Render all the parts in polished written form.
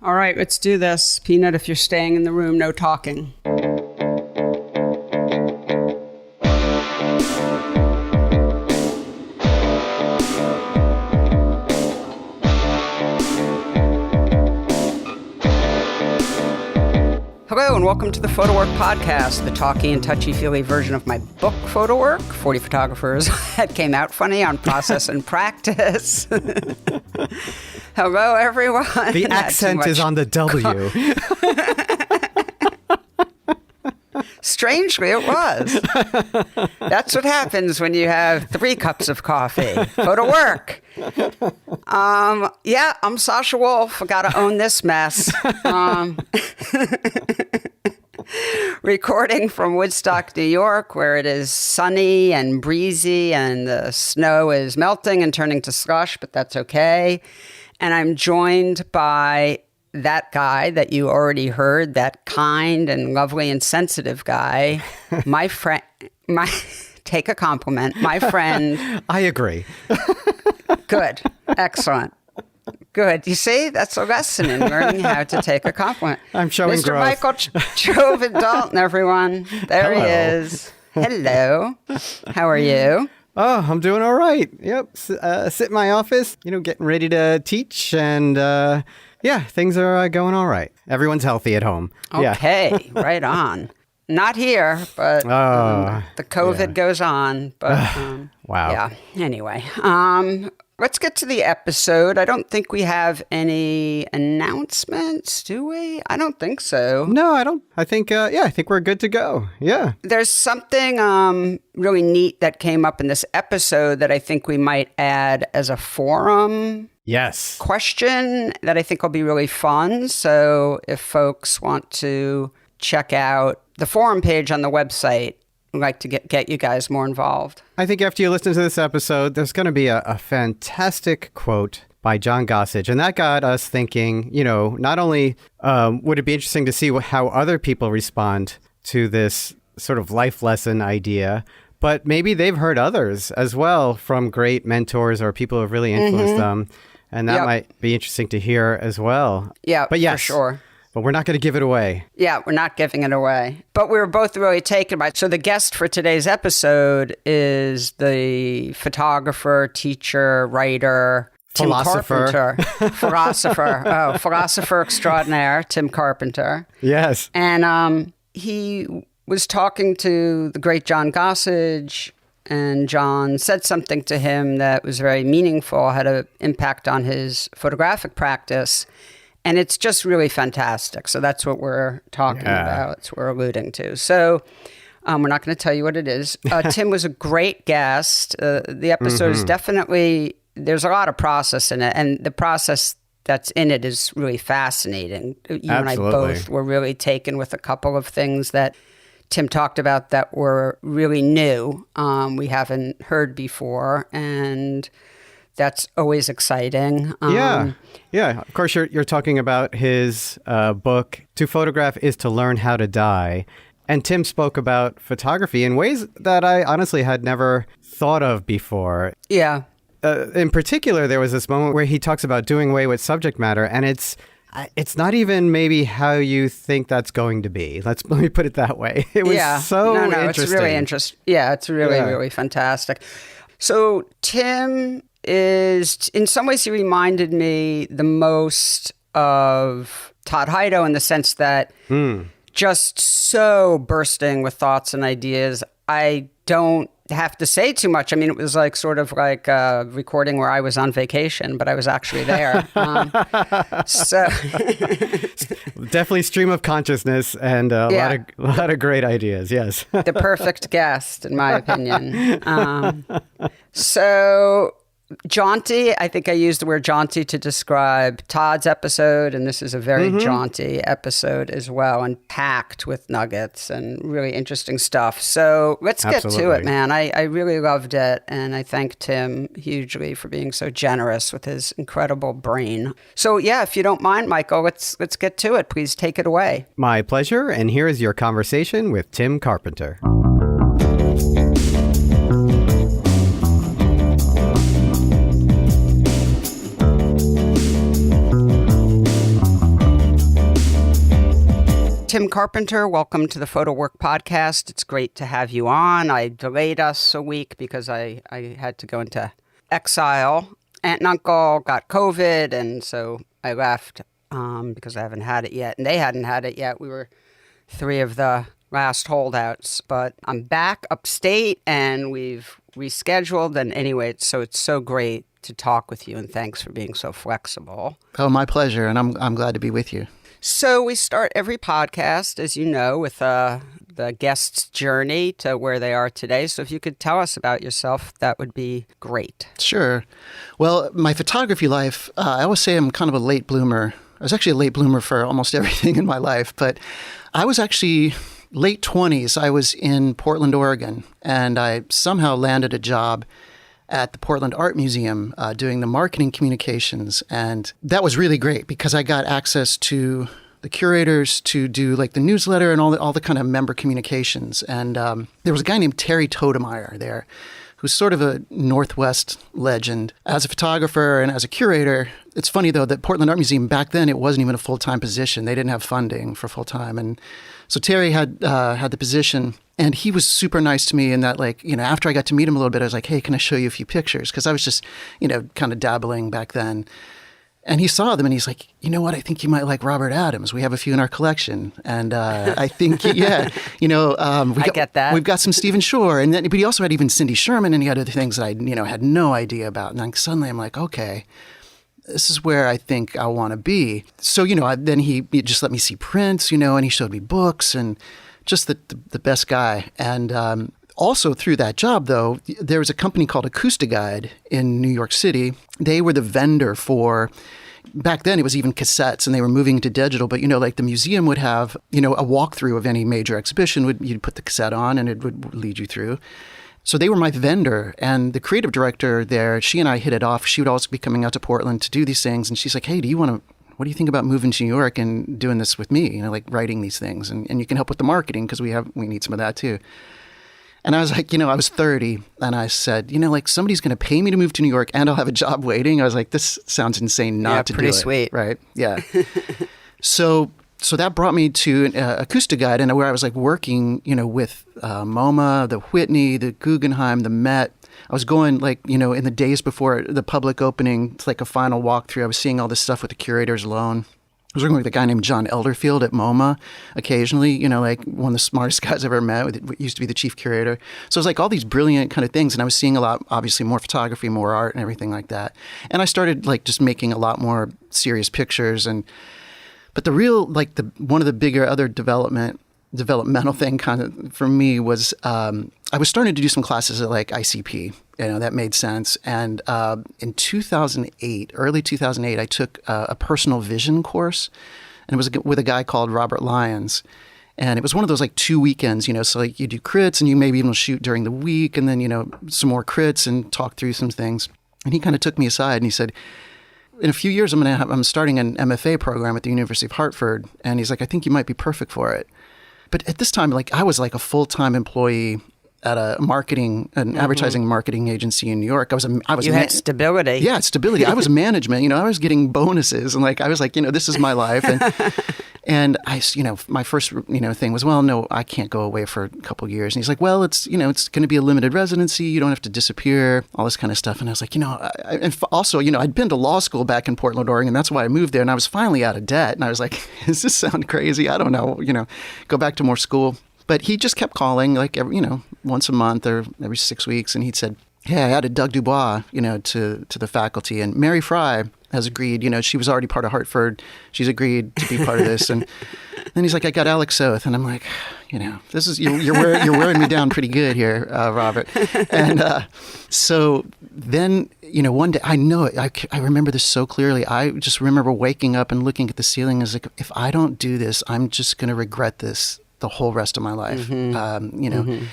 All right, let's do this. Peanut, if you're staying in the room, no talking. Hello and welcome to the PhotoWork podcast, the talky and touchy-feely version of my book, PhotoWork, 40 Photographers that came out funny on process and practice. Hello, everyone. The accent is on the W. Strangely, it was. That's what happens when you have 3 cups of coffee. PhotoWork. Yeah, I'm Sasha Wolf. I got to own this mess. Recording from Woodstock, New York, where it is sunny and breezy and the snow is melting and turning to slush, but that's okay. And I'm joined by that guy that you already heard, that kind and lovely and sensitive guy, my friend, take a compliment, my friend. I agree. Good. Excellent. Good. You see, that's a lesson in learning how to take a compliment. I'm showing Mr. growth. Michael Joven Dalton, everyone. There Hello. he is. Hello. How are you? Oh, I'm doing all right. Yep. Sit in my office, getting ready to teach. And yeah, things are going all right. Everyone's healthy at home. Okay. Yeah. Right on. Not here, but the COVID goes on. But wow. Yeah. Anyway, let's get to the episode. I don't think we have any announcements, do we? I don't think so. No, I don't. I think, I think we're good to go. Yeah. There's something really neat that came up in this episode that I think we might add as a forum question that I think will be really fun. So if folks want to check out the forum page on the website, I'd like to get you guys more involved. I think after you listen to this episode, there's going to be a fantastic quote by John Gossage. And that got us thinking, not only would it be interesting to see how other people respond to this sort of life lesson idea, but maybe they've heard others as well from great mentors or people who have really influenced them. And that might be interesting to hear as well. Yeah, but yes, for sure. But we're not going to give it away. Yeah, we're not giving it away. But we were both really taken by it. So the guest for today's episode is the photographer, teacher, writer, Tim Carpenter. Philosopher extraordinaire, Tim Carpenter. Yes. And he was talking to the great John Gossage, and John said something to him that was very meaningful, had an impact on his photographic practice. And it's just really fantastic. So that's what we're talking about. That's what we're alluding to. So we're not going to tell you what it is. Tim was a great guest. The episode is definitely, there's a lot of process in it. And the process that's in it is really fascinating. You and I both were really taken with a couple of things that Tim talked about that were really new. We haven't heard before. And that's always exciting. Yeah. Of course, you're talking about his book, To Photograph is to Learn How to Die. And Tim spoke about photography in ways that I honestly had never thought of before. Yeah. In particular, there was this moment where he talks about doing away with subject matter, and it's not even maybe how you think that's going to be. Let me put it that way. It was interesting. It's really interesting. Yeah, it's really fantastic. So Tim is, in some ways, he reminded me the most of Todd Hido in the sense that just so bursting with thoughts and ideas. I don't have to say too much. I mean, it was like sort of like a recording where I was on vacation, but I was actually there. So definitely stream of consciousness and a lot of great ideas. Yes, the perfect guest, in my opinion. So jaunty. I think I used the word jaunty to describe Todd's episode, and this is a very jaunty episode as well, and packed with nuggets and really interesting stuff. So let's get to it, man. I really loved it, and I thank Tim hugely for being so generous with his incredible brain. So yeah, if you don't mind, Michael, let's get to it. Please take it away. My pleasure, and here is your conversation with Tim Carpenter. Tim Carpenter, welcome to the PhotoWork podcast. It's great to have you on. I delayed us a week because I had to go into exile. Aunt and uncle got COVID, and so I left because I haven't had it yet, and they hadn't had it yet. We were 3 of the last holdouts, but I'm back upstate, and we've rescheduled. And anyway, it's so great to talk with you, and thanks for being so flexible. Oh, my pleasure, and I'm glad to be with you. So we start every podcast, as you know, with the guest's journey to where they are today. So if you could tell us about yourself, that would be great. Sure. Well, my photography life, I always say I'm kind of a late bloomer. I was actually a late bloomer for almost everything in my life, but I was actually late 20s. I was in Portland, Oregon, and I somehow landed a job at the Portland Art Museum doing the marketing communications. And that was really great because I got access to the curators to do like the newsletter and all the kind of member communications. And there was a guy named Terry Todemeyer there, who's sort of a Northwest legend. As a photographer and as a curator, it's funny though that Portland Art Museum back then, it wasn't even a full-time position. They didn't have funding for full-time. And so Terry had the position, and he was super nice to me in that, like, you know, after I got to meet him a little bit, I was like, hey, can I show you a few pictures? Because I was just, you know, kind of dabbling back then. And he saw them and he's like, you know what? I think you might like Robert Adams. We have a few in our collection. And I think, yeah, you know, I get that. We've got some Stephen Shore. And then, but he also had even Cindy Sherman, and he had other things that I, you know, had no idea about. And then suddenly I'm like, okay, this is where I think I want to be. So, you know, then he just let me see prints, you know, and he showed me books, and just the best guy. And also through that job, though, there was a company called Acoustiguide in New York City. They were the vendor for, back then it was even cassettes, and they were moving to digital. But, you know, like the museum would have, you know, a walkthrough of any major exhibition. You'd put the cassette on and it would lead you through. So they were my vendor, and the creative director there, she and I hit it off. She would always be coming out to Portland to do these things. And she's like, hey, what do you think about moving to New York and doing this with me? You know, like writing these things, and you can help with the marketing because we need some of that too. And I was like, you know, I was 30, and I said, you know, like somebody's going to pay me to move to New York and I'll have a job waiting. I was like, this sounds insane not to do it. Pretty sweet. Right. Yeah. So that brought me to Acoustiguide, and where I was like working, you know, with MoMA, the Whitney, the Guggenheim, the Met. I was going like, you know, in the days before the public opening, it's like a final walkthrough. I was seeing all this stuff with the curators alone. I was working with a guy named John Elderfield at MoMA occasionally, you know, like one of the smartest guys I've ever met, used to be the chief curator. So it was like all these brilliant kind of things. And I was seeing a lot, obviously more photography, more art and everything like that. And I started like just making a lot more serious pictures. But the real, like one of the bigger other developmental thing kind of for me was I was starting to do some classes at like ICP. You know, that made sense. And in 2008, early 2008, I took a personal vision course, and it was with a guy called Robert Lyons. And it was one of those like 2 weekends, you know, so like you do crits and you maybe even shoot during the week, and then, you know, some more crits and talk through some things. And he kind of took me aside and he said, in a few years, I'm starting an MFA program at the University of Hartford. And he's like, I think you might be perfect for it. But at this time, like I was like a full-time employee at an advertising marketing agency in New York. You had stability. Yeah, stability. I was management. You know, I was getting bonuses, and like I was like, you know, this is my life. And I, you know, my first, you know, thing was, well, no, I can't go away for a couple of years. And he's like, well, it's, you know, it's going to be a limited residency. You don't have to disappear. All this kind of stuff. And I was like, you know, and also, you know, I'd been to law school back in Portland, Oregon. That's why I moved there. And I was finally out of debt. And I was like, does this sound crazy? I don't know. You know, go back to more school. But he just kept calling, like, you know, once a month or every 6 weeks. And he said, hey, I added Doug Dubois, you know, to the faculty. And Mary Fry has agreed, you know, she was already part of Hartford. She's agreed to be part of this. And then he's like, I got Alex Oath. And I'm like, you know, this is, you're wearing me down pretty good here, Robert. And so then, you know, one day, I know it. I remember this so clearly. I just remember waking up and looking at the ceiling as like, if I don't do this, I'm just going to regret this the whole rest of my life, you know. Mm-hmm.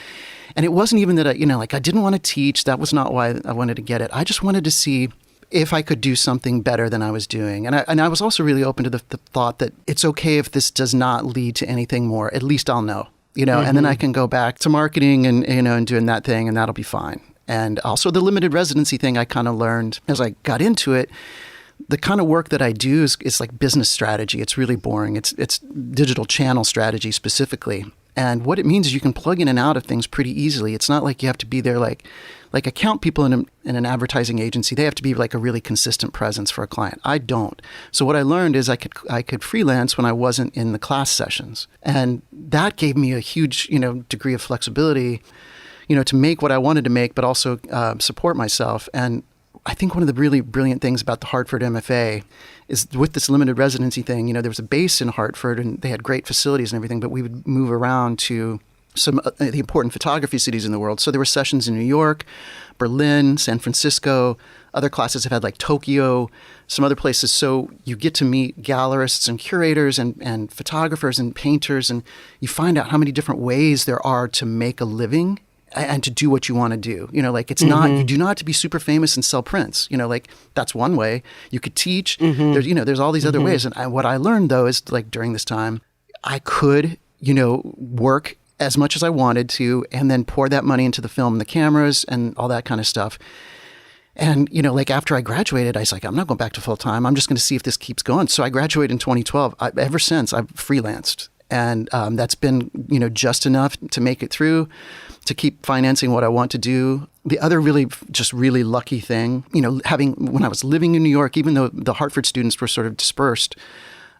And it wasn't even that I didn't want to teach. That was not why I wanted to get it. I just wanted to see if I could do something better than I was doing. And I was also really open to the thought that it's okay if this does not lead to anything more. At least I'll know, you know, and then I can go back to marketing and, you know, and doing that thing, and that'll be fine. And also the limited residency thing I kind of learned as I got into it the kind of work that I do is like business strategy. It's really boring. It's digital channel strategy specifically. And what it means is you can plug in and out of things pretty easily. It's not like you have to be there like account people in an advertising agency. They have to be like a really consistent presence for a client. I don't. So what I learned is I could freelance when I wasn't in the class sessions. And that gave me a huge, degree of flexibility, to make what I wanted to make, but also support myself. And I think one of the really brilliant things about the Hartford MFA is with this limited residency thing, there was a base in Hartford and they had great facilities and everything, but we would move around to some of the important photography cities in the world. So there were sessions in New York, Berlin, San Francisco. Other classes have had like Tokyo, some other places. So you get to meet gallerists and curators and photographers and painters, and you find out how many different ways there are to make a living and to do what you want to do. It's not, you do not have to be super famous and sell prints. That's one way. You could teach. There's all these other ways. And what I learned, though, is like during this time, I could, work as much as I wanted to and then pour that money into the film and the cameras and all that kind of stuff. And, after I graduated, I was like, I'm not going back to full time. I'm just going to see if this keeps going. So I graduated in 2012. Ever since, I've freelanced. And that's been, just enough to make it through, to keep financing what I want to do. The other really lucky thing, when I was living in New York, even though the Hartford students were sort of dispersed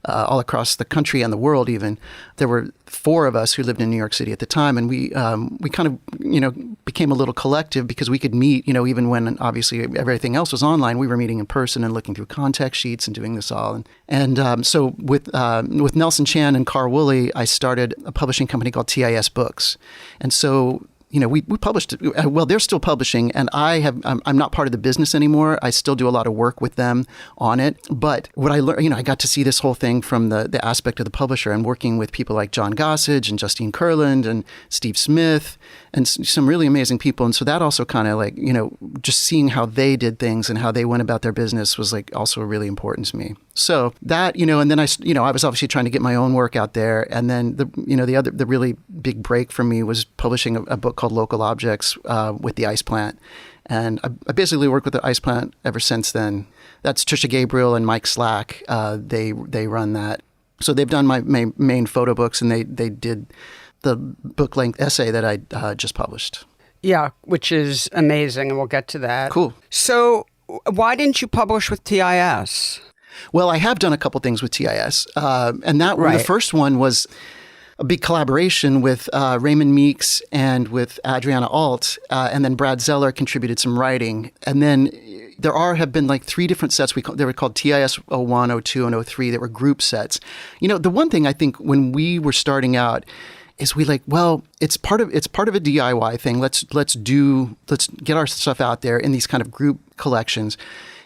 all across the country and the world even, there were 4 of us who lived in New York City at the time. And we kind of, became a little collective because we could meet, even when obviously everything else was online, we were meeting in person and looking through contact sheets and doing this all. And so with Nelson Chan and Carl Woolley, I started a publishing company called TIS Books. And so we published, well, they're still publishing, and I'm not part of the business anymore. I still do a lot of work with them on it. But what I learned, I got to see this whole thing from the aspect of the publisher and working with people like John Gossage and Justine Kurland and Steve Smith and some really amazing people. And so that also kind of like, just seeing how they did things and how they went about their business was like also really important to me. So that, and then I was obviously trying to get my own work out there. And then the really big break for me was publishing a book called Local Objects with the Ice Plant. And I basically worked with the Ice Plant ever since then. That's Trisha Gabriel and Mike Slack. They run that. So they've done my main photo books, and they did the book-length essay that I just published. Yeah, which is amazing, and we'll get to that. Cool. So why didn't you publish with TIS? Well, I have done a couple things with TIS, and that the first one was a big collaboration with Raymond Meeks and with Adrianna Ault, and then Brad Zellar contributed some writing. And then there have been like 3 different sets. They were called TIS 01, 02, and 03. That were group sets. The one thing I think when we were starting out is it's part of a DIY thing. Let's get our stuff out there in these kind of group collections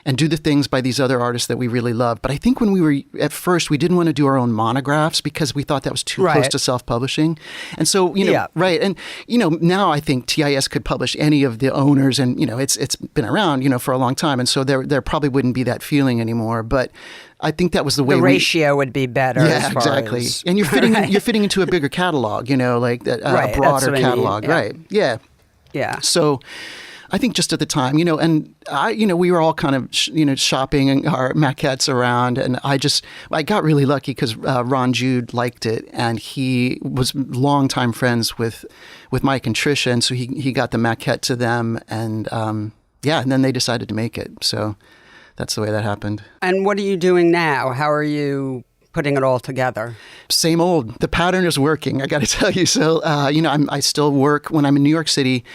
and do the things by these other artists that we really love. But I think when we were at first, we didn't want to do our own monographs because we thought that was too close to self-publishing. And so, right. And, now I think TIS could publish any of the owners, and, it's been around, for a long time. And so there probably wouldn't be that feeling anymore. But I think that was the way the ratio would be better. Yeah, as far exactly. As, and you're fitting into a bigger catalog, like a broader catalog. Yeah. Right. Yeah. Yeah. So I think just at the time, and we were all kind of, shopping our maquettes around, and I got really lucky because Ron Jude liked it, and he was longtime friends with Mike and Trisha, and so he got the maquette to them, and and then they decided to make it. So that's the way that happened. And what are you doing now? How are you putting it all together? Same old. The pattern is working, I got to tell you. So, I still work when I'm in New York City.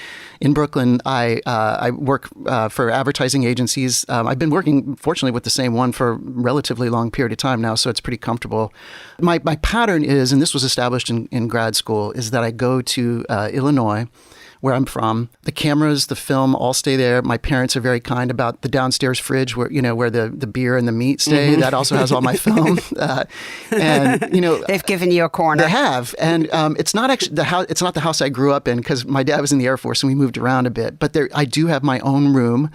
In Brooklyn, I work for advertising agencies. I've been working, fortunately, with the same one for a relatively long period of time now, so it's pretty comfortable. My pattern is, and this was established in grad school, is that I go to Illinois, where I'm from. The cameras, the film, all stay there. My parents are very kind about the downstairs fridge where the beer and the meat stay. Mm-hmm. That also has all my film. They've given you a corner. They have, and it's not actually the house. It's not the house I grew up in because my dad was in the Air Force and we moved around a bit. But I do have my own room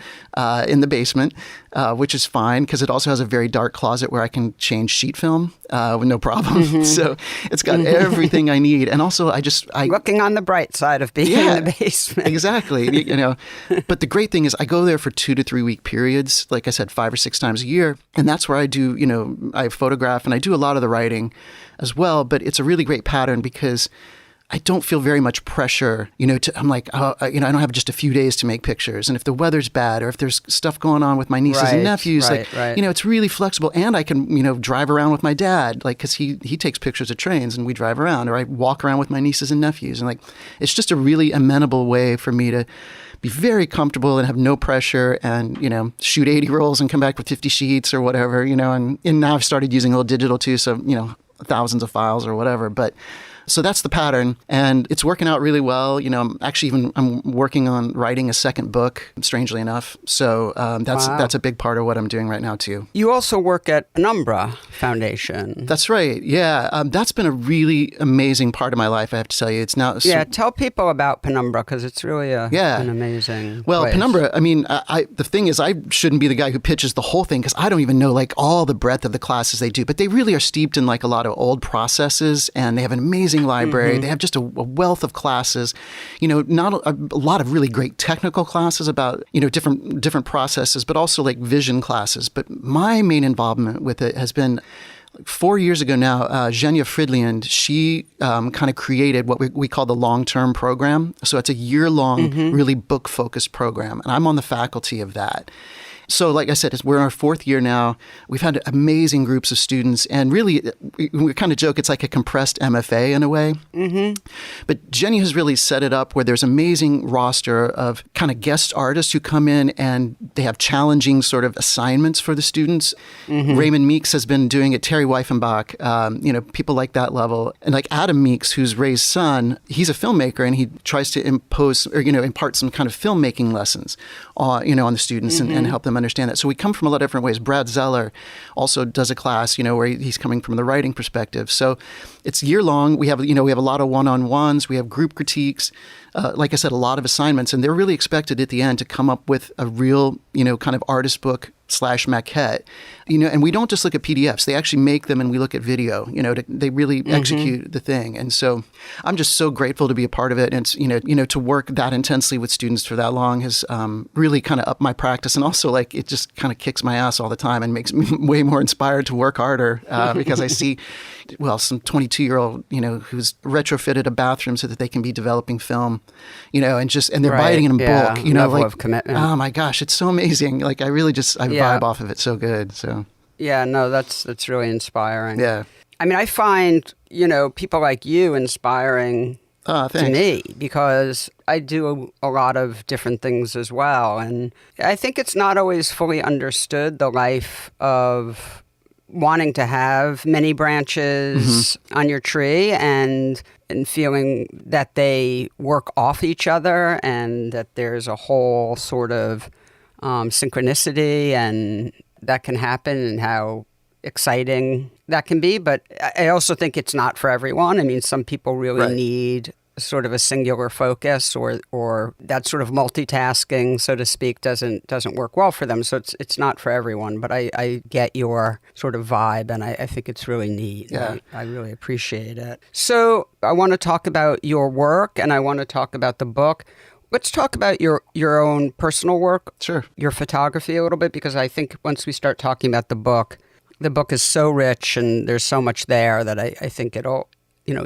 in the basement, which is fine because it also has a very dark closet where I can change sheet film with no problem. Mm-hmm. So it's got everything I need. And also, I looking on the bright side of being in the basement. basement. Exactly. But the great thing is I go there for 2 to 3 week periods, like I said, 5 or 6 times a year. And that's where I do, I photograph and I do a lot of the writing as well. But it's a really great pattern because I don't feel very much pressure, I'm like, I don't have just a few days to make pictures. And if the weather's bad or if there's stuff going on with my nieces and nephews, it's really flexible. And I can, drive around with my dad, because he takes pictures of trains and we drive around, or I walk around with my nieces and nephews. And it's just a really amenable way for me to be very comfortable and have no pressure and, shoot 80 rolls and come back with 50 sheets or whatever, and now I've started using a little digital too. So, thousands of files or whatever. But so that's the pattern, and it's working out really well. I'm working on writing a second book, strangely enough. So that's a big part of what I'm doing right now too. You also work at Penumbra Foundation. That's right. Yeah, that's been a really amazing part of my life. I have to tell you, it's now. Tell people about Penumbra because it's really an amazing. Well, place. Penumbra. I mean, the thing is, I shouldn't be the guy who pitches the whole thing because I don't even know all the breadth of the classes they do. But they really are steeped in a lot of old processes, and they have an amazing library. Mm-hmm. They have just a wealth of classes, not a lot of really great technical classes about, different processes, but also vision classes. But my main involvement with it has been 4 years ago now. Zhenya Fridland, she kind of created what we call the long-term program. So it's a year-long, really book-focused program. And I'm on the faculty of that. So like I said, we're in our 4th year now. We've had amazing groups of students. And really, we kind of joke it's like a compressed MFA in a way. Mm-hmm. But Jenny has really set it up where there's an amazing roster of kind of guest artists who come in and they have challenging sort of assignments for the students. Mm-hmm. Raymond Meeks has been doing it, Terry Weifenbach, people like that level. And like Adam Meeks, who's Ray's son, he's a filmmaker and he tries to impose or, impart some kind of filmmaking lessons, on the students and help them understand that. So we come from a lot of different ways. Brad Zellar also does a class, where he's coming from the writing perspective. So it's year long. We have a lot of one-on-ones. We have group critiques. Like I said, a lot of assignments, and they're really expected at the end to come up with a real, kind of artist book / maquette, and we don't just look at PDFs. They actually make them and we look at video, they really execute the thing. And so I'm just so grateful to be a part of it. And it's, to work that intensely with students for that long has really kind of upped my practice. And also it just kind of kicks my ass all the time and makes me way more inspired to work harder because I see, some 22-year-old, who's retrofitted a bathroom so that they can be developing film, and they're biting in bulk, level of commitment. Oh my gosh, it's so amazing. I really vibe off of it so good. So yeah, no, that's really inspiring. Yeah. I mean, I find, people like you inspiring to me because I do a lot of different things as well. And I think it's not always fully understood, the life of wanting to have many branches on your tree and feeling that they work off each other and that there's a whole sort of synchronicity and that can happen and how exciting that can be. But I also think it's not for everyone. I mean, some people really need sort of a singular focus or that sort of multitasking, so to speak, doesn't work well for them. So it's not for everyone, but I get your sort of vibe and I think it's really neat. Yeah. I really appreciate it. So I want to talk about your work and I want to talk about the book. Let's talk about your own personal work, sure, your photography a little bit, because I think once we start talking about the book is so rich and there's so much there that I think it'll,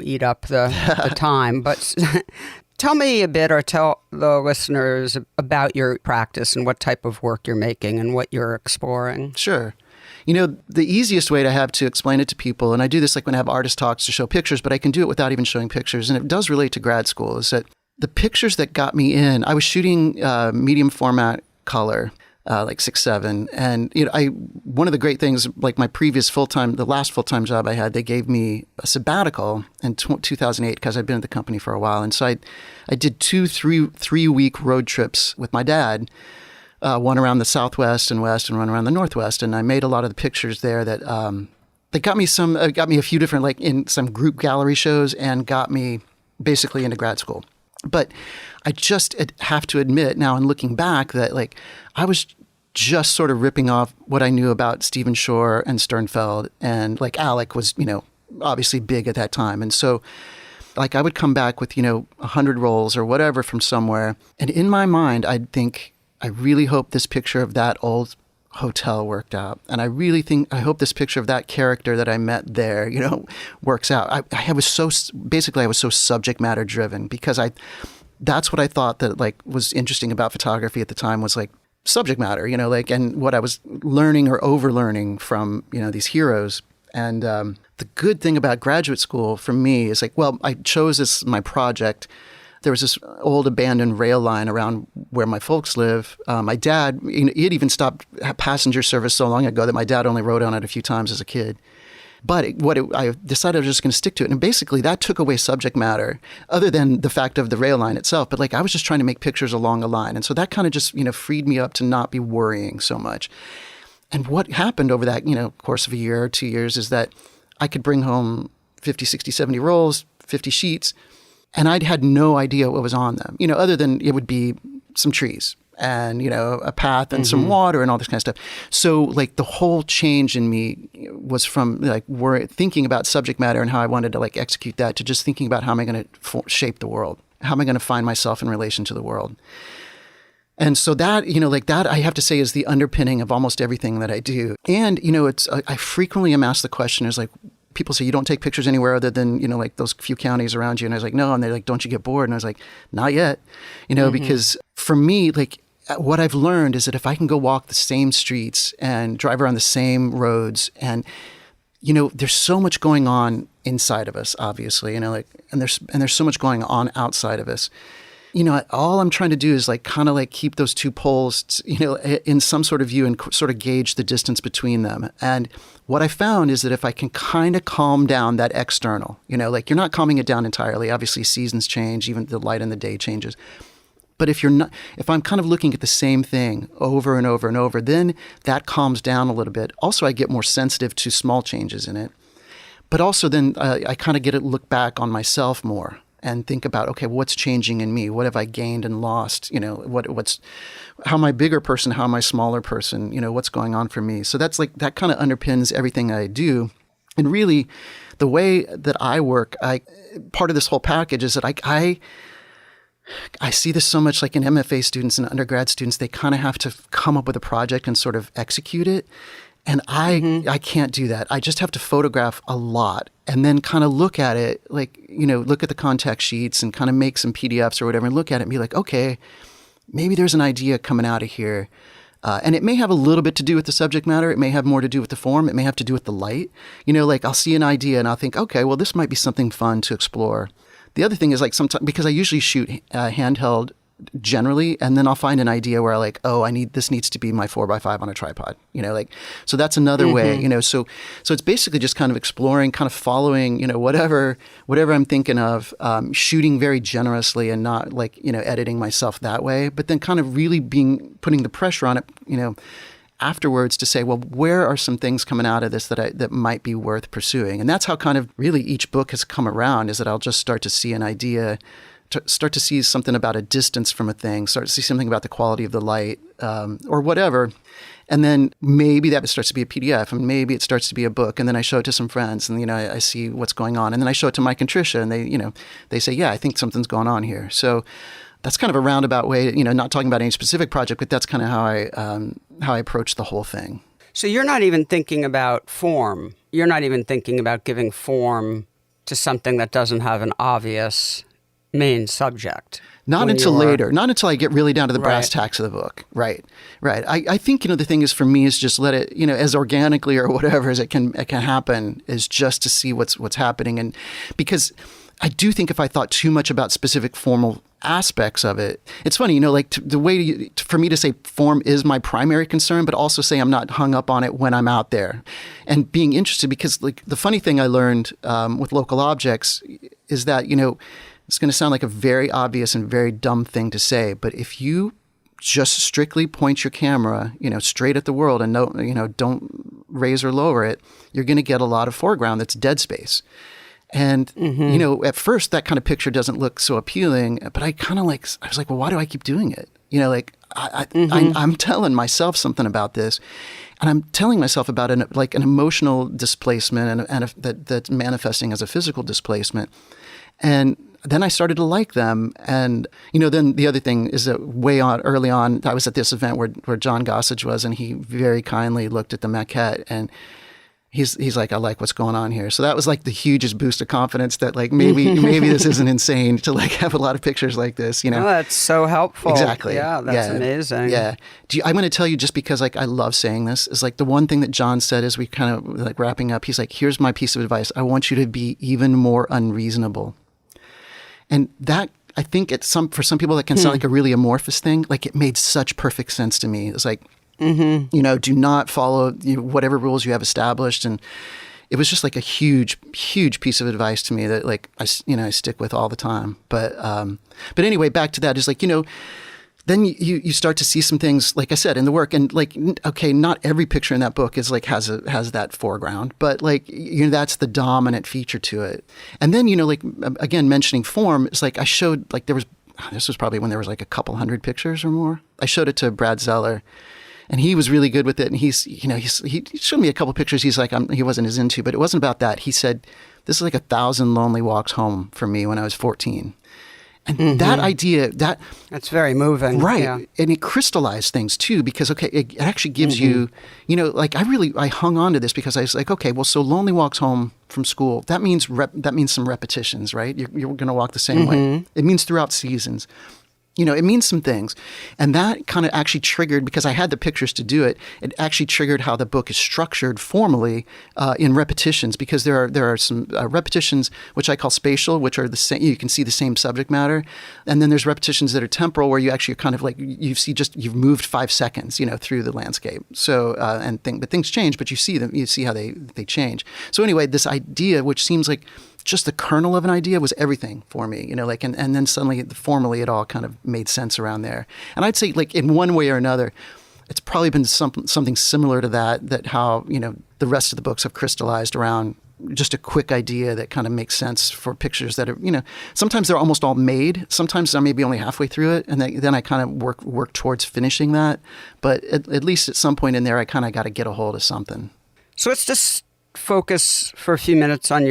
eat up the time. But tell me a bit or tell the listeners about your practice and what type of work you're making and what you're exploring. Sure. The easiest way to have to explain it to people, and I do this when I have artist talks to show pictures, but I can do it without even showing pictures, and it does relate to grad school, is that the pictures that got me in, I was shooting medium format color, 6:7. And, one of the great things, my previous the last full-time job I had, they gave me a sabbatical in 2008 because I'd been at the company for a while. And so I did 3-week road trips with my dad, one around the Southwest and West and one around the Northwest. And I made a lot of the pictures there that got me a few different, in some group gallery shows and got me basically into grad school. But I just have to admit now, in looking back, that I was just sort of ripping off what I knew about Stephen Shore and Sternfeld, and Alec was, obviously big at that time. And so Like I would come back with, 100 rolls or whatever from somewhere. And in my mind, I'd think, I really hope this picture of that old hotel worked out. And I hope this picture of that character that I met there, works out. I was so subject matter driven because that's what I thought that like was interesting about photography at the time was like subject matter, and what I was learning or overlearning from, these heroes. And the good thing about graduate school for me is like, well, I chose this as my project. There was this old abandoned rail line around where my folks live. My dad, he had even stopped passenger service so long ago that my dad only rode on it a few times as a kid. But I decided I was just going to stick to it. And basically that took away subject matter other than the fact of the rail line itself. But like I was just trying to make pictures along a line. And so that kind of just, freed me up to not be worrying so much. And what happened over that, course of a year or 2 years is that I could bring home 50, 60, 70 rolls, 50 sheets. And I'd had no idea what was on them, other than it would be some trees and, a path and some water and all this kind of stuff. So like the whole change in me was from like thinking about subject matter and how I wanted to like execute that to just thinking about how am I going to shape the world? How am I going to find myself in relation to the world? And so that, that I have to say is the underpinning of almost everything that I do. And, I frequently am asked the question is like, people say, you don't take pictures anywhere other than, like those few counties around you. And I was like, no. And they're like, don't you get bored? And I was like, not yet, because for me, like what I've learned is that if I can go walk the same streets and drive around the same roads and, there's so much going on inside of us, obviously, and there's so much going on outside of us. All I'm trying to do is like kind of like keep those two poles, in some sort of view and sort of gauge the distance between them. And what I found is that if I can kind of calm down that external, like you're not calming it down entirely. Obviously seasons change, even the light in the day changes. But if I'm kind of looking at the same thing over and over and over, then that calms down a little bit. Also, I get more sensitive to small changes in it. But also then I kind of get to look back on myself more. And think about, okay, what's changing in me? What have I gained and lost? How am I a bigger person? How am I a smaller person? What's going on for me? So that's like, that kind of underpins everything I do. And really the way that I work, part of this whole package is that I see this so much like in MFA students and undergrad students, they kind of have to come up with a project and sort of execute it. And I can't do that. I just have to photograph a lot and then kind of look at it, like, look at the contact sheets and kind of make some PDFs or whatever and look at it and be like, okay, maybe there's an idea coming out of here. And it may have a little bit to do with the subject matter. It may have more to do with the form. It may have to do with the light. Like I'll see an idea and I'll think, okay, well, this might be something fun to explore. The other thing is like sometimes, because I usually shoot handheld generally, and then I'll find an idea where I like, oh, this needs to be my 4x5 on a tripod, so that's another way, so it's basically just kind of exploring, kind of following, whatever I'm thinking of, shooting very generously and not like, editing myself that way, but then kind of really putting the pressure on it, afterwards to say, well, where are some things coming out of this that might be worth pursuing? And that's how kind of really each book has come around, is that I'll just start to see an idea, start to see something about a distance from a thing, start to see something about the quality of the light, or whatever. And then maybe that starts to be a PDF, and maybe it starts to be a book. And then I show it to some friends, and, I see what's going on. And then I show it to Mike and Tricia, and they say, yeah, I think something's going on here. So that's kind of a roundabout way, not talking about any specific project, but that's kind of how I approach the whole thing. So you're not even thinking about form. You're not even thinking about giving form to something that doesn't have an obvious main subject. Not until later. Not until I get really down to the brass tacks of the book. Right. I think, the thing is for me is just let it, as organically or whatever as it can happen, is just to see what's happening. And because I do think if I thought too much about specific formal aspects of it, it's funny, the way for me to say form is my primary concern, but also say I'm not hung up on it when I'm out there and being interested, because like the funny thing I learned with local objects is that, it's going to sound like a very obvious and very dumb thing to say, but if you just strictly point your camera, straight at the world and don't raise or lower it, you're going to get a lot of foreground that's dead space. And, at first that kind of picture doesn't look so appealing, but I was like, well, why do I keep doing it? I'm telling myself something about this, and I'm telling myself about an emotional displacement and that's manifesting as a physical displacement. And then I started to like them. And, then the other thing is that early on, I was at this event where John Gossage was, and he very kindly looked at the maquette, and he's like, I like what's going on here. So that was like the hugest boost of confidence that like maybe this isn't insane to like have a lot of pictures like this, Oh, that's so helpful. Exactly. Yeah, that's amazing. Yeah. I'm going to tell you, just because like I love saying this, is like the one thing that John said as we kind of like wrapping up, he's like, here's my piece of advice. I want you to be even more unreasonable. And that, I think for some people that can sound like a really amorphous thing, like it made such perfect sense to me. It's like, do not follow whatever rules you have established. And it was just like a huge, huge piece of advice to me that like, I stick with all the time. But anyway, back to that is like, then you start to see some things, like I said, in the work, and like, okay, not every picture in that book is like, has that foreground, but like, that's the dominant feature to it. And then, like, again, mentioning form, it's like, I showed, like, this was probably when there was like a couple hundred pictures or more. I showed it to Brad Zellar, and he was really good with it. And he showed me a couple pictures he's like, he wasn't as into, but it wasn't about that. He said, this is like 1,000 lonely walks home for me when I was 14. And that idea, that's very moving. Right. Yeah. And it crystallized things too, because, okay, it actually gives you, like I hung on to this because I was like, okay, well, so lonely walks home from school, that means some repetitions, right? You're going to walk the same way. It means throughout seasons. It means some things. And that kind of actually triggered, because I had the pictures to do it, it actually triggered how the book is structured formally in repetitions, because there are some repetitions, which I call spatial, which are the same, you can see the same subject matter. And then there's repetitions that are temporal, where you actually kind of like, you've moved 5 seconds, through the landscape. So, but things change, but you see them, you see how they change. So anyway, this idea, which seems like just the kernel of an idea, was everything for me, and then suddenly formally it all kind of made sense around there. And I'd say, like, in one way or another, it's probably been something similar to that how, the rest of the books have crystallized around just a quick idea that kind of makes sense for pictures that are, sometimes they're almost all made. Sometimes I'm maybe only halfway through it, and then I kind of work towards finishing that. But at least at some point in there, I kind of got to get a hold of something. So let's just focus for a few minutes on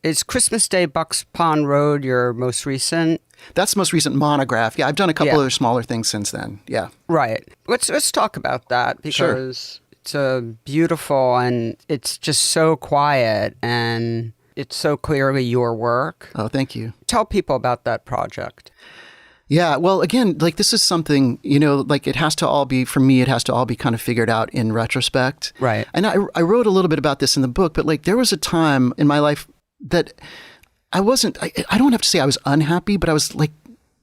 is Christmas Day Bucks Pond Road your most recent? That's the most recent monograph. Yeah, I've done a couple other smaller things since then. Yeah. Right. Let's talk about that, because it's beautiful, and it's just so quiet, and it's so clearly your work. Oh, thank you. Tell people about that project. Yeah, well, again, like, this is something, like, it has to all be kind of figured out in retrospect. Right. And I wrote a little bit about this in the book, but like, there was a time in my life that I don't have to say I was unhappy, but I was like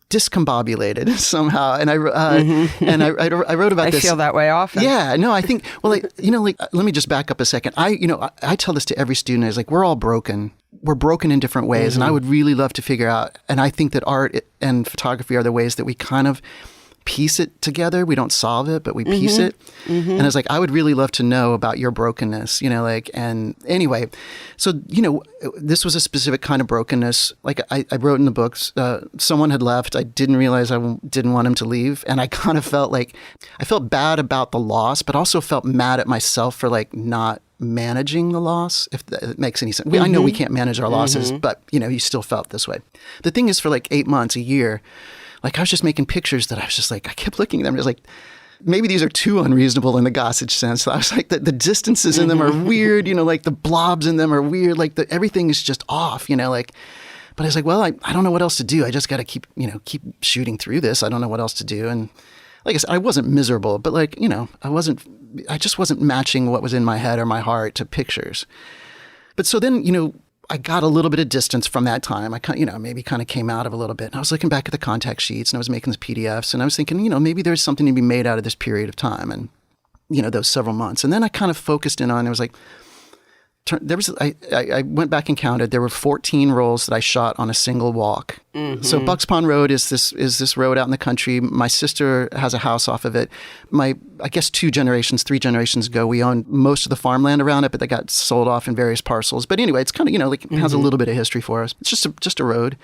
discombobulated somehow. And I wrote about this. I feel that way often. Yeah, no, I think, well, let me just back up a second. I tell this to every student. I was like, we're all broken. We're broken in different ways. And I would really love to figure out, and I think that art and photography are the ways that we kind of piece it together. We don't solve it, but we piece it. And I was like, I would really love to know about your brokenness, and anyway, so, this was a specific kind of brokenness. Like I wrote in the books, someone had left. I didn't realize I didn't want him to leave. And I kind of felt bad about the loss, but also felt mad at myself for like not managing the loss, if that makes any sense. I know we can't manage our losses, but you still felt this way. The thing is, for like 8 months, a year, like, I was just making pictures that I was just like, I kept looking at them, just like, maybe these are too unreasonable in the Gossage sense. So I was like, the distances in them are weird, like the blobs in them are weird, like everything is just off, like. But I was like, well, I don't know what else to do. I just got to keep shooting through this. I don't know what else to do. And like I said, I wasn't miserable, but like, I just wasn't matching what was in my head or my heart to pictures. But so then, I got a little bit of distance from that time. I maybe kind of came out of a little bit. And I was looking back at the contact sheets, and I was making these PDFs, and I was thinking, maybe there's something to be made out of this period of time, and those several months. And then I kind of focused in on. It was like, I went back and counted. There were 14 rolls that I shot on a single walk. So Bucks Pond Road is this road out in the country. My sister has a house off of it. I guess 3 generations ago, we owned most of the farmland around it, but they got sold off in various parcels. But anyway, it's kind of, it has a little bit of history for us. It's just a road.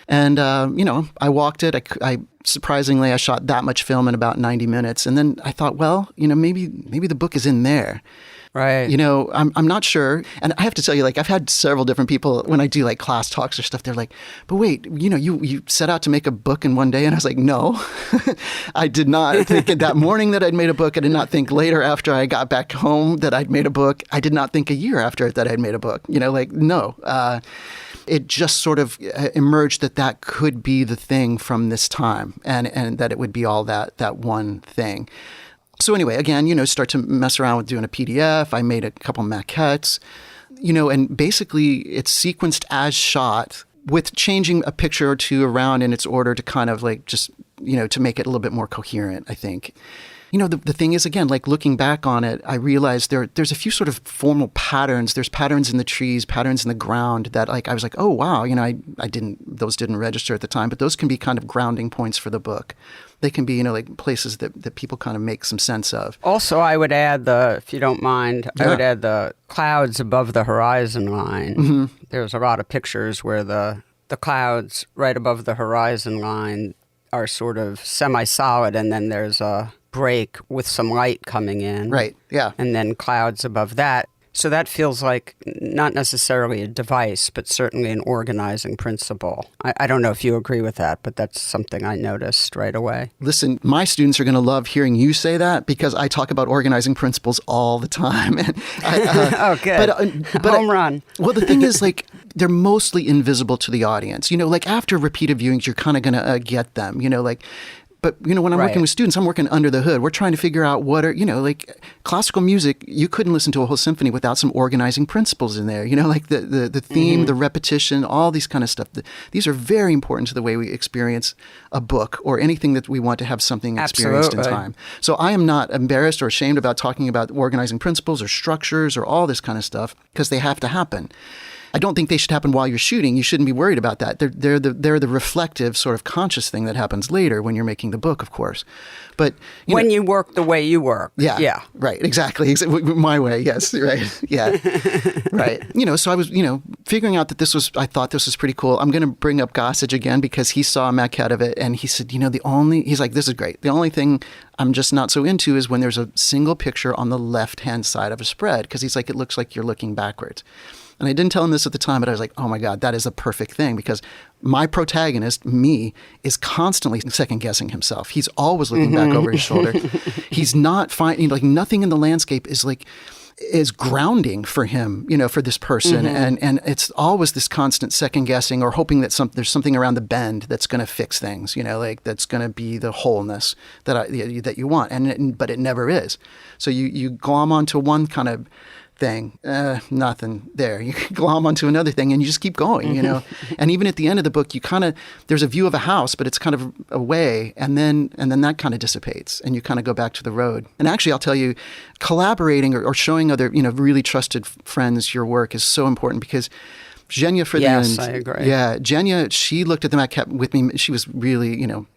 And, I walked it. I surprisingly, I shot that much film in about 90 minutes. And then I thought, well, maybe the book is in there. Right. You know, I'm not sure. And I have to tell you, like, I've had several different people when I do like class talks or stuff, they're like, but wait, you know, you set out to make a book in one day. And I was like, no, I did not think that morning that I'd made a book. I did not think later after I got back home that I'd made a book. I did not think a year after that I'd made a book. You know, like, no. It just sort of emerged that could be the thing from this time, and that it would be all that one thing. So anyway, again, you know, start to mess around with doing a PDF. I made a couple maquettes, you know, and basically it's sequenced as shot with changing a picture or two around in its order to kind of like just, you know, to make it a little bit more coherent, I think. You know, the thing is, again, like looking back on it, I realized there's a few sort of formal patterns. There's patterns in the trees, patterns in the ground that like, I was like, oh, wow, you know, those didn't register at the time, but those can be kind of grounding points for the book. They can be, you know, like places that people kind of make some sense of. Also, I would add if you don't mind, I would add the clouds above the horizon line. Mm-hmm. There's a lot of pictures where the clouds right above the horizon line are sort of semi-solid, and then there's a break with some light coming in. Right, yeah. And then clouds above that. So that feels like not necessarily a device, but certainly an organizing principle. I don't know if you agree with that, but that's something I noticed right away. Listen, my students are going to love hearing you say that because I talk about organizing principles all the time. Oh, good. Home run. Well, the thing is, like, they're mostly invisible to the audience. You know, like after repeated viewings, you're kind of going to get them, you know, like... But, you know, when I'm working with students, I'm working under the hood. We're trying to figure out what are, you know, like classical music, you couldn't listen to a whole symphony without some organizing principles in there. You know, like the theme, the repetition, all these kind of stuff. These are very important to the way we experience a book or anything that we want to have something experienced in time. So I am not embarrassed or ashamed about talking about organizing principles or structures or all this kind of stuff because they have to happen. I don't think they should happen while you're shooting. You shouldn't be worried about that. They're the reflective sort of conscious thing that happens later when you're making the book, of course. But when you work the way you work. Yeah. Right. Exactly. My way. Yes. Right. Yeah. Right. You know, so I was, you know, figuring out that I thought this was pretty cool. I'm going to bring up Gossage again because he saw a maquette of it and he said, you know, he's like, this is great. The only thing I'm just not so into is when there's a single picture on the left-hand side of a spread because he's like, it looks like you're looking backwards. And I didn't tell him this at the time, but I was like, oh my God, that is a perfect thing because my protagonist, me, is constantly second-guessing himself. He's always looking back over his shoulder. He's not finding, like nothing in the landscape is grounding for him, you know, for this person. And it's always this constant second-guessing or hoping that there's something around the bend that's going to fix things, you know, like that's going to be the wholeness that you want. But it never is. So you glom onto one kind of thing, nothing there. You glom onto another thing and you just keep going, you know. And even at the end of the book, you kind of, there's a view of a house, but it's kind of away, and then that kind of dissipates and you kind of go back to the road. And actually, I'll tell you, collaborating or showing other, you know, really trusted friends your work is so important because Zhenya for the end. Yes, I agree. Yeah, Zhenya, she looked at the maquette with me. She was really, you know,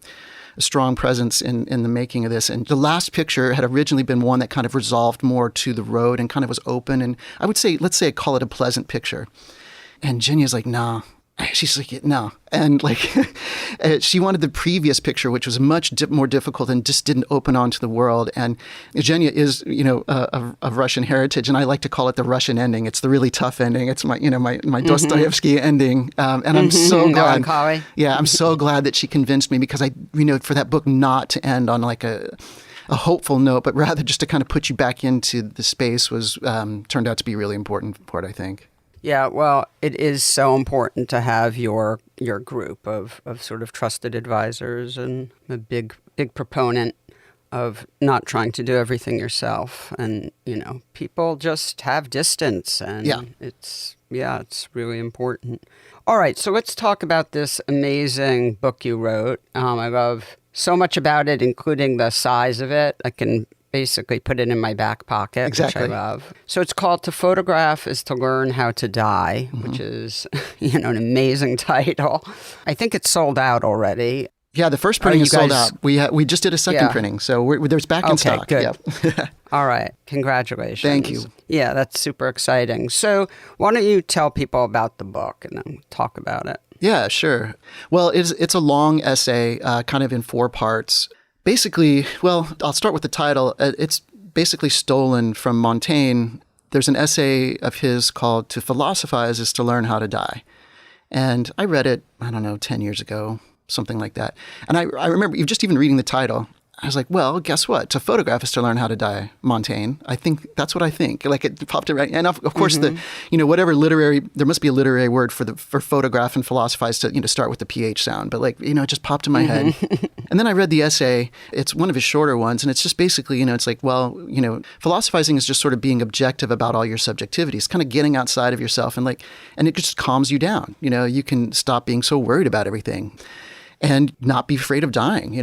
a strong presence in the making of this. And the last picture had originally been one that kind of resolved more to the road and kind of was open. And I would say, let's say I call it a pleasant picture. And Jenya's like, nah. She's like, no. And like, she wanted the previous picture, which was much more difficult and just didn't open onto the world. And Zhenya is, you know, of Russian heritage. And I like to call it the Russian ending. It's the really tough ending. It's my, you know, my Dostoevsky ending. And I'm so glad. Yeah, I'm so glad that she convinced me because you know, for that book not to end on like a hopeful note, but rather just to kind of put you back into the space was turned out to be really important part, I think. Yeah, well, it is so important to have your group of sort of trusted advisors, and a big proponent of not trying to do everything yourself. And, you know, people just have distance, and it's really important. All right, so let's talk about this amazing book you wrote. I love so much about it, including the size of it. I can basically put it in my back pocket, exactly. Which I love. So it's called To Photograph is to Learn How to Die, which is, you know, an amazing title. I think it's sold out already. Yeah, the first printing is sold out. We just did a second printing, so there's back in stock. Good. Yep. All right. Congratulations. Thank you. Yeah, that's super exciting. So why don't you tell people about the book and then talk about it? Yeah, sure. Well, it's a long essay, kind of in 4 parts. Basically, well, I'll start with the title. It's basically stolen from Montaigne. There's an essay of his called "To Philosophize is to Learn How to Die." And I read it, 10 years ago, something like that. And I remember just even reading the title, I was like, well, guess what? To photograph is to learn how to die, Montaigne. I think that's what I think. Like it popped it right. And of course, whatever literary, there must be a literary word for photograph and philosophize to, start with the PH sound. But it just popped in my head. And then I read the essay. It's one of his shorter ones. And it's just basically, it's like, philosophizing is just sort of being objective about all your subjectivity. It's kind of getting outside of yourself and it just calms you down. You can stop being so worried about everything. And not be afraid of dying,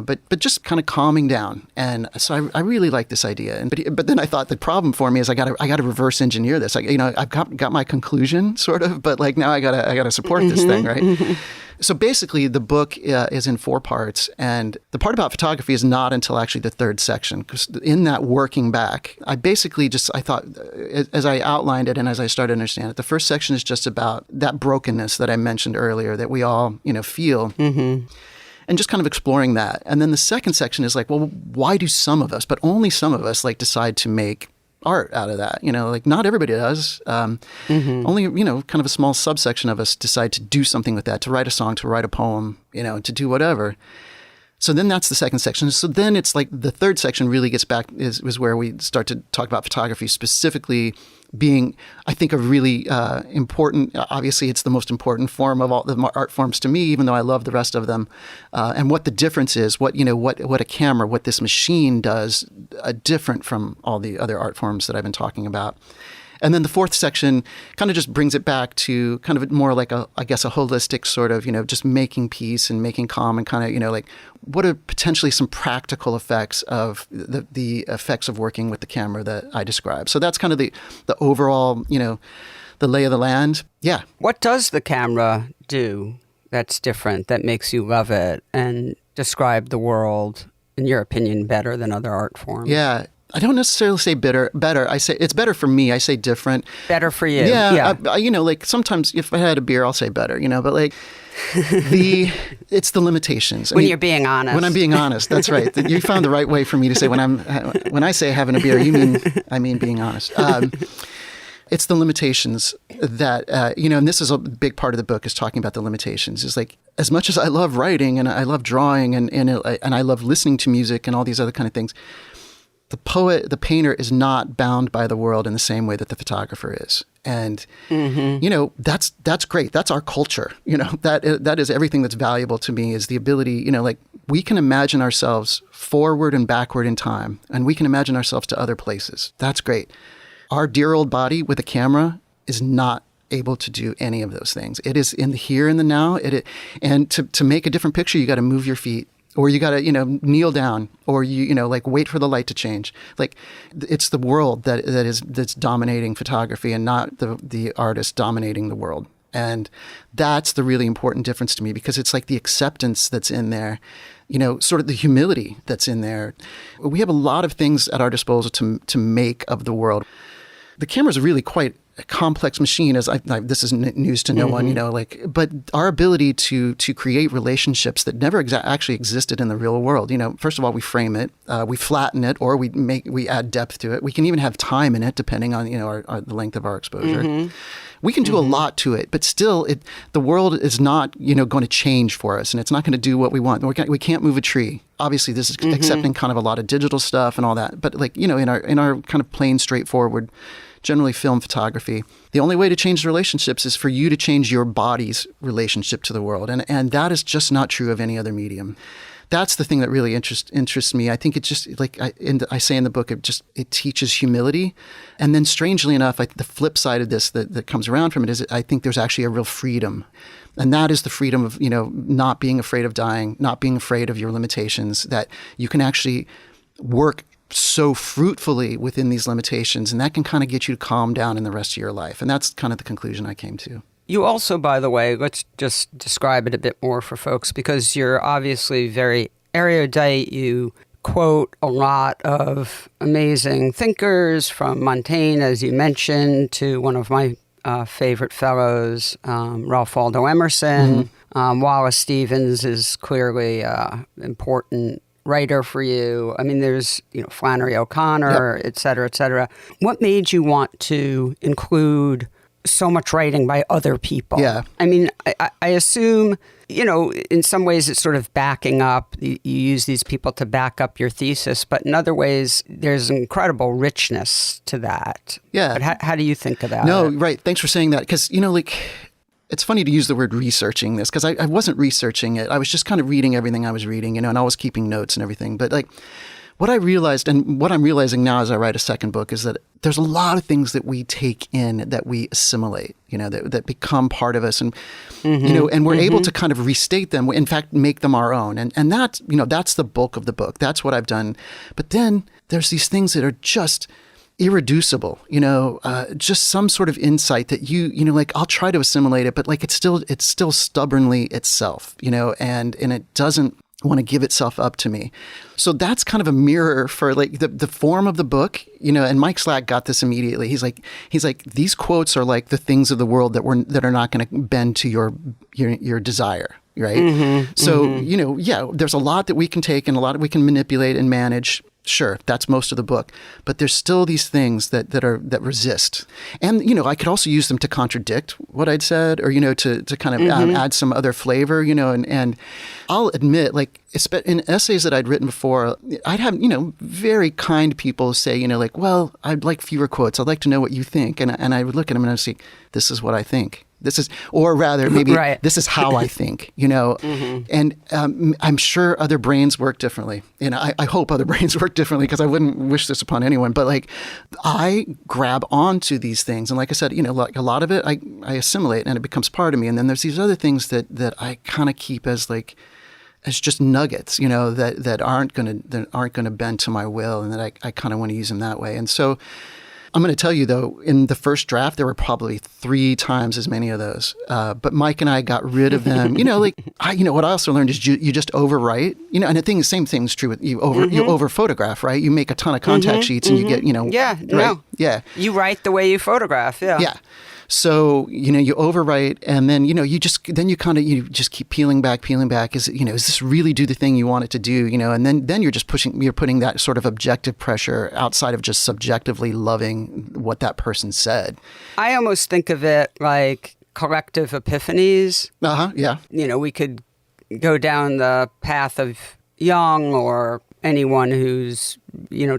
but just kind of calming down. And so I really like this idea. But then I thought the problem for me is I got to reverse engineer this. I've got my conclusion sort of, but now I got to support this thing, right? So basically, the book is in 4 parts, and the part about photography is not until actually the 3rd section. Because in that working back, I basically I thought, as I outlined it and as I started to understand it, the first section is just about that brokenness that I mentioned earlier that we all, feel. Mm-hmm. And just kind of exploring that. And then the second section is well, why do some of us, but only some of us, decide to make art out of that? Not everybody does. Only, kind of a small subsection of us decide to do something with that, to write a song, to write a poem, to do whatever. So then that's the second section. So then it's the third section really gets back is where we start to talk about photography specifically being, I think, a really important, obviously it's the most important form of all the art forms to me, even though I love the rest of them, and what the difference is, what a camera, what this machine does different from all the other art forms that I've been talking about. And then the fourth section kind of just brings it back to kind of more like a holistic sort of, just making peace and making calm and kind of, what are potentially some practical effects of the effects of working with the camera that I described. So that's kind of the overall, the lay of the land. Yeah. What does the camera do that's different, that makes you love it and describe the world, in your opinion, better than other art forms? Yeah. I don't necessarily say better. I say it's better for me. I say different. Better for you. Yeah. Sometimes if I had a beer, I'll say better, but it's the limitations. When you're being honest. When I'm being honest. That's right. You found the right way for me to say when I say having a beer, I mean being honest. It's the limitations that, and this is a big part of the book is talking about the limitations. Is as much as I love writing and I love drawing and I love listening to music and all these other kind of things, the poet, the painter is not bound by the world in the same way that the photographer is. And, that's great. That's our culture. That is everything that's valuable to me is the ability, we can imagine ourselves forward and backward in time, and we can imagine ourselves to other places. That's great. Our dear old body with a camera is not able to do any of those things. It is in the here and the now. And to make a different picture, you got to move your feet. Or you got to, kneel down, or wait for the light to change. It's the world that's dominating photography, and not the artist dominating the world. And that's the really important difference to me, because it's the acceptance that's in there, sort of the humility that's in there. We have a lot of things at our disposal to make of the world. The camera is really quite a complex machine, this is news to no one, but our ability to create relationships that never actually existed in the real world. First of all, we frame it, we flatten it, or we add depth to it. We can even have time in it, depending on the length of our exposure. Mm-hmm. We can do a lot to it, but still, the world is not going to change for us, and it's not going to do what we want. We can't move a tree. Obviously, this is accepting kind of a lot of digital stuff and all that, but in our kind of plain, straightforward, generally film photography, the only way to change relationships is for you to change your body's relationship to the world. And that is just not true of any other medium. That's the thing that really interests me. I think it just, I say in the book, it teaches humility. And then strangely enough, the flip side of this that comes around from it is I think there's actually a real freedom. And that is the freedom of, not being afraid of dying, not being afraid of your limitations, that you can actually work so fruitfully within these limitations, and that can kind of get you to calm down in the rest of your life. And that's kind of the conclusion I came to. You also, by the way, let's just describe it a bit more for folks, because you're obviously very erudite. You quote a lot of amazing thinkers, from Montaigne, as you mentioned, to one of my favorite fellows, Ralph Waldo Emerson. Mm-hmm. Wallace Stevens is clearly important writer for you. I mean, there's, Flannery O'Connor, et cetera, et cetera. What made you want to include so much writing by other people? Yeah. I mean, I assume, in some ways it's sort of backing up. You use these people to back up your thesis, but in other ways, there's incredible richness to that. Yeah. But how do you think about it? No, right. Thanks for saying that. Because, it's funny to use the word researching this, because I wasn't researching it. I was just kind of reading everything I was reading, and I was keeping notes and everything. But what I realized, and what I'm realizing now as I write a second book, is that there's a lot of things that we take in, that we assimilate, that become part of us, and and we're able to kind of restate them. In fact, make them our own, and that that's the bulk of the book. That's what I've done. But then there's these things that are just irreducible, just some sort of insight that I'll try to assimilate it, but it's still stubbornly itself, and it doesn't want to give itself up to me. So that's kind of a mirror for the form of the book, and Mike Slack got this immediately. He's like, these quotes are like the things of the world that are not going to bend to your desire. Right. So, there's a lot that we can take and a lot that we can manipulate and manage. Sure, that's most of the book, but there's still these things that resist, and I could also use them to contradict what I'd said, or to kind of add some other flavor, and I'll admit, in essays that I'd written before, I'd have very kind people say, well, I'd like fewer quotes. I'd like to know what you think, and I would look at them and I'd say, this is what I think. This is, or rather, maybe right. This is how I think, and I'm sure other brains work differently. I hope other brains work differently, because I wouldn't wish this upon anyone. But I grab onto these things, and like I said, a lot of it I assimilate, and it becomes part of me. And then there's these other things that I kind of keep as just nuggets, that aren't gonna bend to my will, and that I kind of want to use them that way. And so I'm going to tell you, though, in the first draft, there were probably 3 times as many of those. But Mike and I got rid of them. What I also learned is you just overwrite, and the same thing's true with you over photograph, right? You make a ton of contact sheets and you get, Yeah, right? no. Yeah. You write the way you photograph, yeah. Yeah. So, you overwrite, and then, you just keep peeling back. Is this really do the thing you want it to do? And then you're just putting that sort of objective pressure outside of just subjectively loving what that person said. I almost think of it like collective epiphanies. Yeah. We could go down the path of Jung, or anyone who's,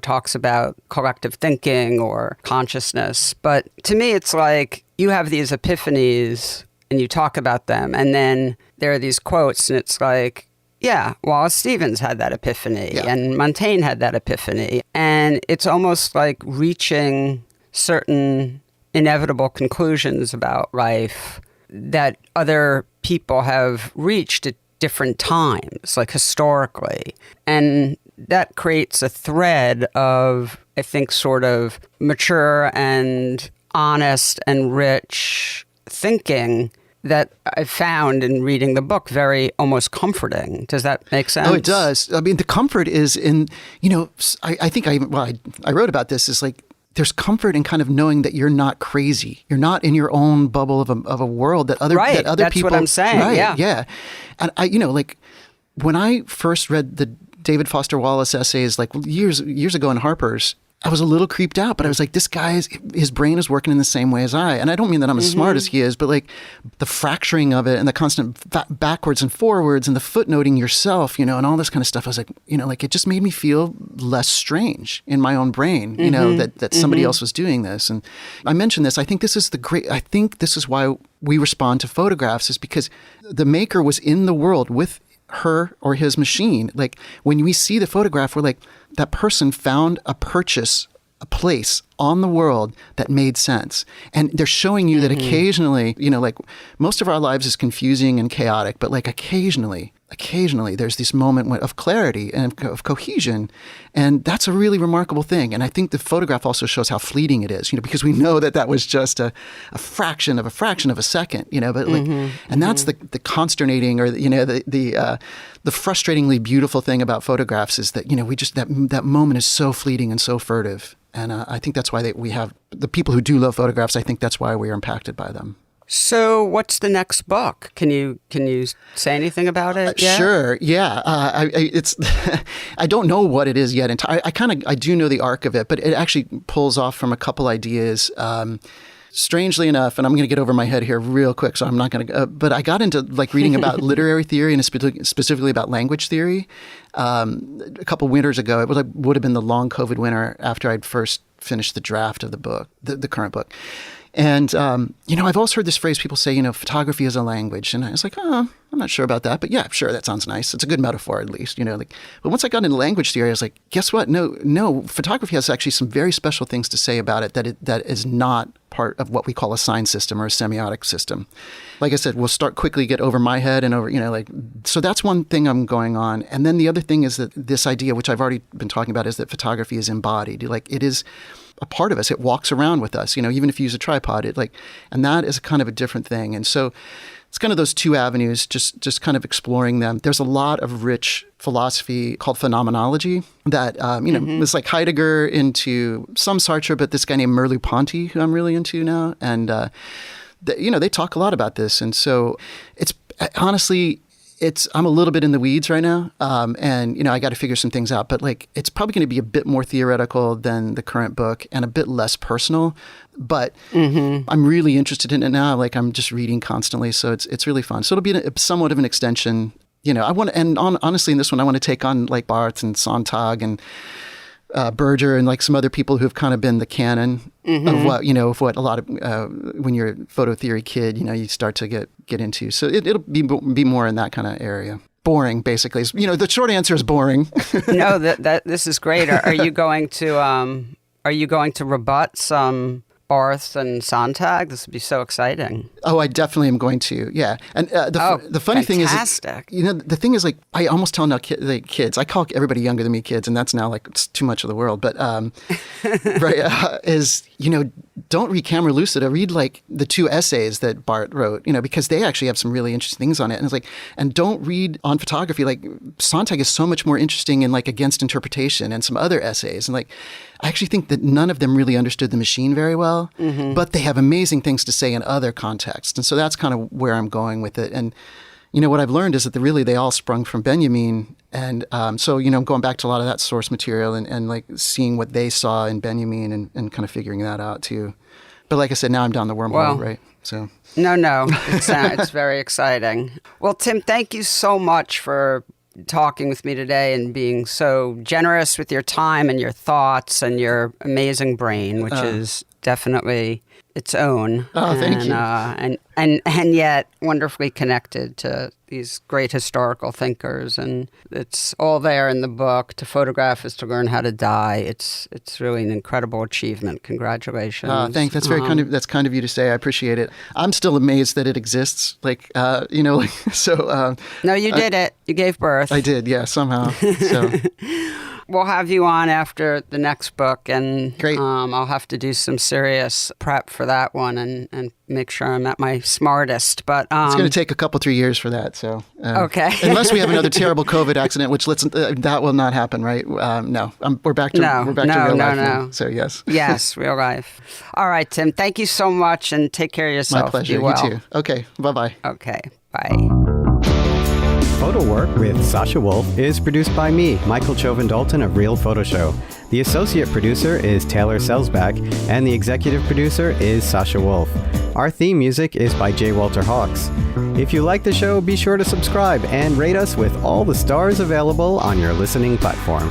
talks about collective thinking or consciousness. But to me, it's like you have these epiphanies and you talk about them, and then there are these quotes, and it's like, yeah, Wallace Stevens had that epiphany, and Montaigne had that epiphany. And it's almost like reaching certain inevitable conclusions about life that other people have reached at different times, like historically. And that creates a thread of, I think, sort of mature and honest and rich thinking that I found in reading the book very almost comforting. Does that make sense? Oh, it does. I mean, the comfort is in, I think I wrote about this, is there's comfort in kind of knowing that you're not crazy. You're not in your own bubble of a world that other right. that other That's people. That's what I'm saying. Right, yeah. Yeah. And when I first read the David Foster Wallace essays years ago in Harper's, I was a little creeped out, but I was like, this guy, his brain is working in the same way as I. And I don't mean that I'm as smart as he is, but the fracturing of it and the constant backwards and forwards and the footnoting yourself, and all this kind of stuff. I was like, it just made me feel less strange in my own brain, that somebody else was doing this. And I mentioned this. I think this is why we respond to photographs, is because the maker was in the world with her or his machine. When we see the photograph, we're like, that person found a place on the world that made sense. And they're showing you that occasionally, most of our lives is confusing and chaotic, but occasionally there's this moment of clarity and of cohesion. And that's a really remarkable thing. And I think the photograph also shows how fleeting it is, because we know that was just a fraction of a second, but and that's the consternating, or, the frustratingly beautiful thing about photographs is that, we just, that moment is so fleeting and so furtive. And I think that's why we have the people who do love photographs. I think that's why we are impacted by them. So, what's the next book? Can you say anything about it yet? Sure. Yeah. It's I don't know what it is yet. I do know the arc of it, but it actually pulls off from a couple ideas. Strangely enough, and I'm going to get over my head here real quick, so I'm not going to. But I got into like reading about literary theory and specifically about language theory a couple winters ago. It would have been the long COVID winter after I'd first finished the draft of the book, the current book. And, I've always heard this phrase, people say, photography is a language. And I was like, oh, I'm not sure about that. But yeah, sure, that sounds nice. It's a good metaphor, at least, But once I got into language theory, I was like, guess what? No, photography has actually some very special things to say about it that is not part of what we call a sign system or a semiotic system. Like I said, we'll start quickly get over my head and over, so that's one thing I'm going on. And then the other thing is that this idea, which I've already been talking about, is that photography is embodied. Like it is a part of us. It walks around with us, even if you use a tripod, and that is kind of a different thing. And so it's kind of those two avenues, just kind of exploring them. There's a lot of rich philosophy called phenomenology that, was like Heidegger into some Sartre, but this guy named Merleau-Ponty, who I'm really into now. And, they talk a lot about this. And so it's honestly, I'm a little bit in the weeds right now. And I got to figure some things out, but it's probably going to be a bit more theoretical than the current book and a bit less personal, but I'm really interested in it now. I'm just reading constantly. So it's really fun. So it'll be somewhat of an extension. Honestly, in this one, I want to take on Barthes and Sontag and Berger and some other people who've kind of been the canon of what a lot of when you're a photo theory kid, you start to get into. So it'll be more in that kind of area. Boring, basically. The short answer is boring. No, this is great. Are you going to rebut some Barthes and Sontag? This would be so exciting. Oh, I definitely am going to. Yeah. And the funny thing is, the thing is I almost tell now kids, I call everybody younger than me kids, and that's now it's too much of the world. But don't read Camera Lucida. Read the two essays that Bart wrote, because they actually have some really interesting things on it. And it's and don't read on photography. Sontag is so much more interesting in Against Interpretation and some other essays. And I actually think that none of them really understood the machine very well, but they have amazing things to say in other contexts. And so that's kind of where I'm going with it. And, what I've learned is that they all sprung from Benjamin. And so, going back to a lot of that source material and seeing what they saw in Benjamin and kind of figuring that out too. But like I said, now I'm down the wormhole, right? So No, it's very exciting. Well, Tim, thank you so much for talking with me today and being so generous with your time and your thoughts and your amazing brain, which is definitely its own. Oh, thank you. And yet wonderfully connected to these great historical thinkers. And it's all there in the book. To photograph is to learn how to die. It's really an incredible achievement. Congratulations. Thanks. That's very kind of you to say. I appreciate it. I'm still amazed that it exists. So. No, you did it. You gave birth. I did. Yeah, somehow. So. We'll have you on after the next book, and Great. I'll have to do some serious prep for that one and make sure I'm at my smartest. But it's going to take a couple, 3 years for that. So okay, unless we have another terrible COVID accident, which that will not happen, right? No, we're back to real life now. So yes, real life. All right, Tim. Thank you so much, and take care of yourself. My pleasure. Be well. You too. Okay. Bye-bye. Okay. Bye. PhotoWork with Sasha Wolf is produced by me, Michael Chauvin-Dalton of Real Photo Show. The associate producer is Taylor Selsback, and the executive producer is Sasha Wolf. Our theme music is by J. Walter Hawks. If you like the show, be sure to subscribe and rate us with all the stars available on your listening platform.